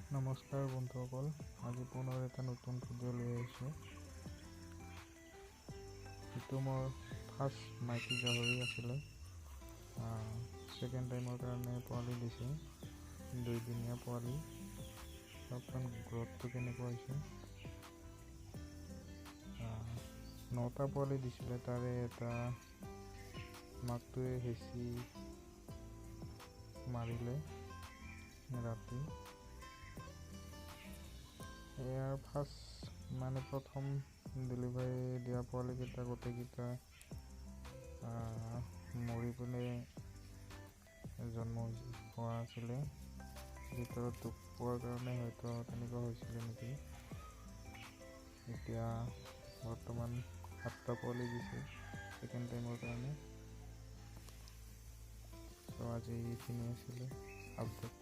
নমস্কাৰ বন্ধুসকল, আজি পুনৰ এটা নতুন ভিডিঅ' লৈ আহিছোঁ। এইটো মোৰ ফাৰ্ষ্ট মাইকী গাহৰি আছিলে। ছেকেণ্ড টাইমৰ কাৰণে পোৱালি দিছে, 2 দিনীয়া পোৱালি। চাওকচোন গ্ৰথটো কেনেকুৱা হৈছে। 9টা পোৱালি দিছিলে, তাৰে এটা মাকটোৱে হেঁচি মাৰিলে ৰাতি। ইয়াৰ প্ৰথম ডেলিভাৰী দিয়া পোৱালিকেইটা গোটেইকেইটা মৰি পেলাই জন্ম হোৱা আছিলে। ভিতৰত দুখ পোৱাৰ কাৰণে হয়তো তেনেকুৱা হৈছিলে নেকি। এতিয়া বৰ্তমান 7টা পোৱালি দিছে ছেকেণ্ড টাইমৰ কাৰণে। ত' আজি এইখিনি আছিলে আপডেট।